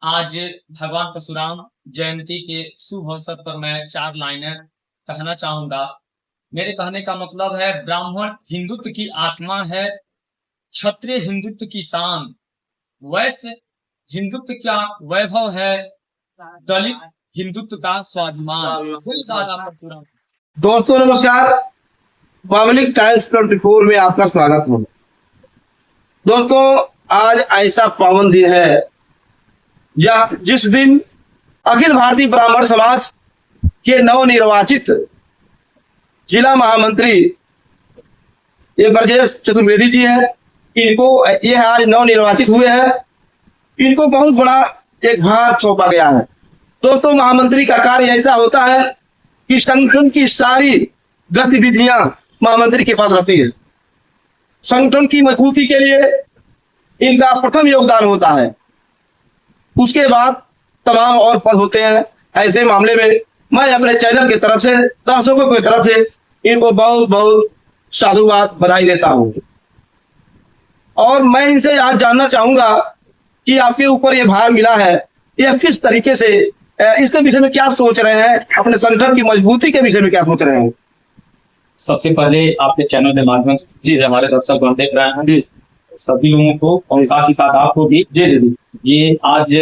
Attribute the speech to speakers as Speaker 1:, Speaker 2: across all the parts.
Speaker 1: आज भगवान परशुराम जयंती के शुभ अवसर पर मैं 4 लाइनें कहना चाहूंगा। मेरे कहने का मतलब है, ब्राह्मण हिंदुत्व की आत्मा है, क्षत्रिय हिंदुत्व की शान, वैश्य हिंदुत्व का वैभव है, दलित हिंदुत्व का स्वाभिमान।
Speaker 2: दोस्तों नमस्कार, पब्लिक टाइम्स 24 में आपका स्वागत है। दोस्तों, आज ऐसा पावन दिन है जिस दिन अखिल भारतीय ब्राह्मण समाज के नवनिर्वाचित जिला महामंत्री ये ब्रजेश चतुर्वेदी जी हैं। इनको ये आज नवनिर्वाचित हुए हैं। इनको बहुत बड़ा एक भार सौंपा गया है। दोस्तों, महामंत्री का कार्य ऐसा होता है कि संगठन की सारी गतिविधियां महामंत्री के पास रहती है। संगठन की मजबूती के लिए इनका प्रथम योगदान होता है, उसके बाद तमाम और पद होते हैं। ऐसे मामले में मैं अपने चैनल की तरफ से, दर्शकों की तरफ से इनको बहुत बहुत साधुवाद बधाई देता हूं। और मैं इनसे आज जानना चाहूंगा कि आपके ऊपर ये भार मिला है, यह किस तरीके से, इसके विषय में क्या सोच रहे हैं, अपने संगठन की मजबूती के विषय में क्या सोच रहे हैं।
Speaker 1: सबसे पहले आपके चैनल के माध्यम से जी हमारे दर्शक बन देख रहे हैं जी, सभी लोगों को और साथ ही साथ आपको भी जी जी। ये आज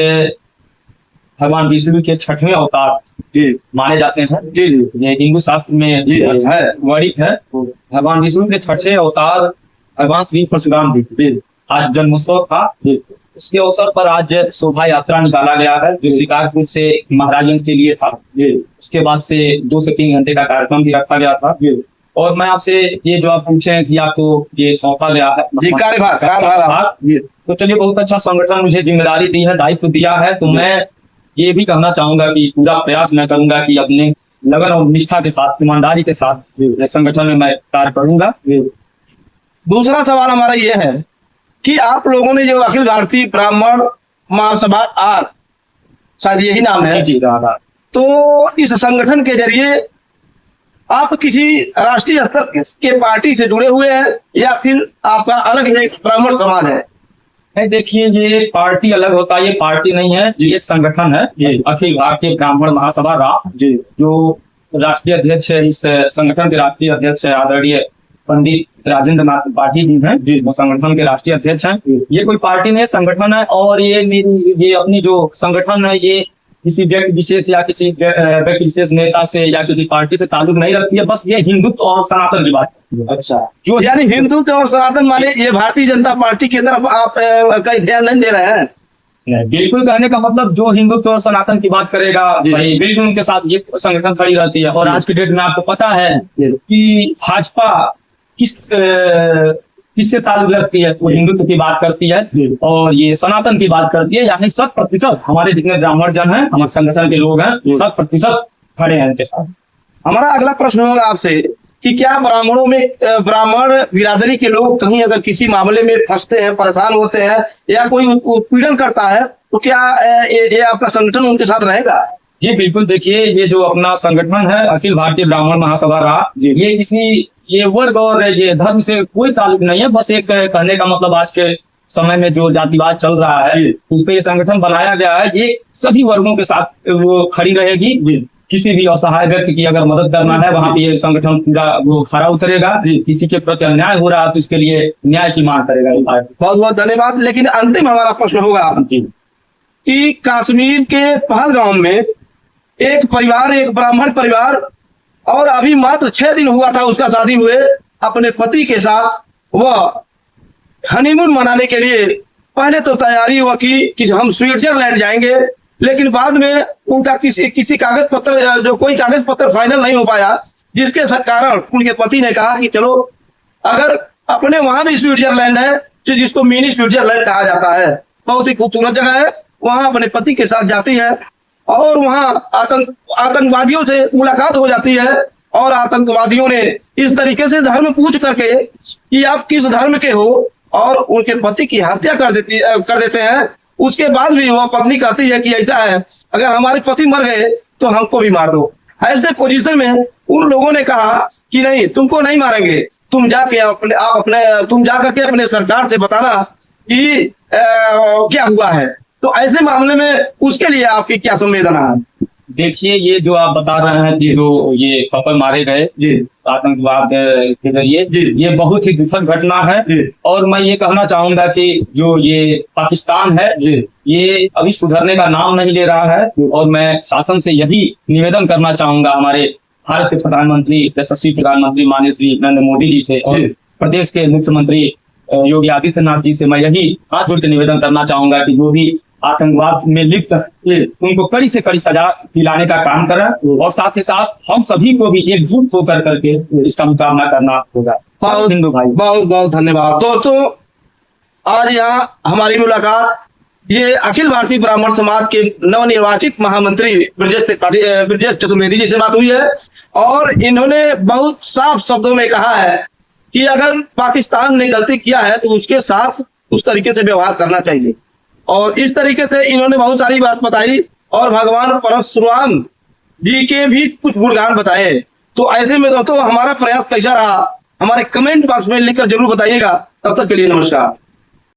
Speaker 1: भगवान विष्णु के 6वें अवतार जी माने जाते हैं जी जी। ये हिंदू शास्त्र में जी है वर्णित है। भगवान विष्णु के 6वें अवतार भगवान श्री परशुराम जी आज जन्मोत्सव था। इसके अवसर पर आज शोभा यात्रा निकाला गया है, जो शिकारपुर से महाराजगंज के लिए था। उसके बाद से 2 से 3 घंटे का कार्यक्रम भी रखा गया था। और मैं आपसे ये जो आप पूछे कि आपको ये सौंपा गया है कार्यभार, तो चलिए, बहुत अच्छा संगठन मुझे जिम्मेदारी दी है, दायित्व दिया है। तो मैं ये भी कहना चाहूंगा कि पूरा प्रयास मैं करूंगा कि अपने लगन और निष्ठा के साथ, ईमानदारी के साथ संगठन में मैं कार्य करूंगा।
Speaker 2: दूसरा सवाल हमारा ये है कि आप लोगों ने जो अखिल भारतीय ब्राह्मण महासभा आर, शायद यही नाम है जी, तो इस संगठन के जरिए आप किसी राष्ट्रीय स्तर के पार्टी से जुड़े हुए हैं या फिर आपका अलग एक ब्राह्मण समाज है?
Speaker 1: नहीं, देखिए, ये पार्टी अलग होता है, ये पार्टी नहीं है, ये संगठन है। अखिल भारतीय ब्राह्मण महासभा रा जी, जो राष्ट्रीय अध्यक्ष है, इस संगठन के राष्ट्रीय अध्यक्ष है आदरणीय पंडित राजेंद्र नाथ त्रिपाठी जी हैं जी, वो संगठन के राष्ट्रीय अध्यक्ष हैं। ये कोई पार्टी नहीं है, संगठन है। और ये अपनी जो संगठन है, ये किसी व्यक्ति विशेष या किसी व्यक्ति विशेष नेता से या किसी पार्टी से ताल्लुक नहीं रखती है। बस ये हिंदुत्व और सनातन की बात है।
Speaker 2: अच्छा, जो यानी हिंदुत्व और सनातन माने ये भारतीय जनता पार्टी की तरफ आप कहीं ध्यान नहीं दे रहे हैं?
Speaker 1: बिल्कुल, कहने का मतलब जो हिंदुत्व और सनातन की बात करेगा भाई, बिल्कुल उनके साथ ये संगठन खड़ी रहती है। और आज की डेट में आपको पता है कि भाजपा किससे ताल्लुक रखती है, वो हिंदुत्व की बात करती है और ये सनातन की बात करती है। यानी 100% हमारे जितने ब्राह्मण जन हैं, हमारे संगठन के लोग हैं, 100% खड़े हैं इनके साथ।
Speaker 2: हमारा अगला प्रश्न होगा आपसे कि क्या ब्राह्मणों में, ब्राह्मण बिरादरी के लोग कहीं अगर किसी मामले में फंसते हैं, परेशान होते हैं या कोई उत्पीड़न करता है, तो क्या ये आपका संगठन उनके साथ रहेगा?
Speaker 1: जी बिल्कुल। देखिए, ये जो अपना संगठन है अखिल भारतीय ब्राह्मण महासभा रा, ये किसी ये वर्ग और ये धर्म से कोई ताल्लुक नहीं है। बस एक कहने का मतलब आज के समय में जो जातिवाद चल रहा है, उस पर ये संगठन बनाया गया है। ये सभी वर्गों के साथ वो खड़ी रहेगी। किसी भी असहाय व्यक्ति की अगर मदद करना है, वहां पे ये संगठन पूरा वो खरा उतरेगा। किसी के प्रति अन्याय हो रहा है तो इसके लिए न्याय की मांग करेगा।
Speaker 2: बहुत बहुत धन्यवाद। लेकिन अंतिम हमारा प्रश्न होगा जी कि कश्मीर के पहलगाम में एक परिवार, एक ब्राह्मण परिवार, और अभी मात्र 6 दिन हुआ था उसका शादी हुए, अपने पति के साथ वह हनीमून मनाने के लिए पहले तो तैयारी हुआ कि हम स्विट्जरलैंड जाएंगे, लेकिन बाद में उनका किसी कागज पत्र, जो कोई कागज पत्र फाइनल नहीं हो पाया, जिसके कारण उनके पति ने कहा कि चलो, अगर अपने वहां भी स्विट्जरलैंड है, जिसको मिनी स्विट्जरलैंड कहा जाता है, बहुत ही खूबसूरत जगह है, वहां अपने पति के साथ जाती है और वहां आतंकवादियों से मुलाकात हो जाती है। और आतंकवादियों ने इस तरीके से धर्म पूछ करके कि आप किस धर्म के हो, और उनके पति की हत्या कर देते हैं। उसके बाद भी वह पत्नी कहती है कि ऐसा है, अगर हमारे पति मर गए तो हमको भी मार दो। ऐसे पोजीशन में उन लोगों ने कहा कि नहीं, तुमको नहीं मारेंगे, तुम जाके तुम जाकर के अपने सरकार से बताना कि क्या हुआ है। तो ऐसे मामले में उसके लिए आपकी क्या संवेदना है?
Speaker 1: देखिए, ये जो आप बता रहे हैं कि जो ये कपल मारे गए
Speaker 2: जी
Speaker 1: आतंकवाद के जरिए,
Speaker 2: जी।
Speaker 1: ये बहुत ही दुखद घटना है।
Speaker 2: जी
Speaker 1: और मैं ये कहना चाहूंगा कि जो ये पाकिस्तान है,
Speaker 2: जी
Speaker 1: ये अभी सुधरने का नाम नहीं ले रहा है। और मैं शासन से यही निवेदन करना चाहूंगा, हमारे भारत के प्रधानमंत्री, यशस्वी प्रधानमंत्री माननीय श्री नरेंद्र मोदी जी से, और
Speaker 2: जी।
Speaker 1: प्रदेश के मुख्यमंत्री योगी आदित्यनाथ जी से मैं यही हाथ जोड़ के निवेदन करना चाहूंगा कि जो भी आतंकवाद में लिप्त है, उनको कड़ी से कड़ी सजा दिलाने का काम करें। और साथ ही साथ हम सभी को भी एकजुट होकर करके इसका मुकाबला करना होगा।
Speaker 2: बहुत
Speaker 1: हिंदू भाई,
Speaker 2: बहुत बहुत धन्यवाद। दोस्तों, आज यहाँ हमारी मुलाकात ये अखिल भारतीय ब्राह्मण समाज के नवनिर्वाचित महामंत्री ब्रजेश चतुर्वेदी जी से बात हुई है, और इन्होंने बहुत साफ शब्दों में कहा है कि अगर पाकिस्तान ने गलती किया है तो उसके साथ उस तरीके से व्यवहार करना चाहिए। और इस तरीके से इन्होंने बहुत सारी बात बताई, और भगवान परशुराम जी के भी कुछ गुणगान बताए। तो ऐसे में दोस्तों, हमारा प्रयास कैसा रहा हमारे कमेंट बॉक्स में लिखकर जरूर बताइएगा। तब तक के लिए नमस्कार।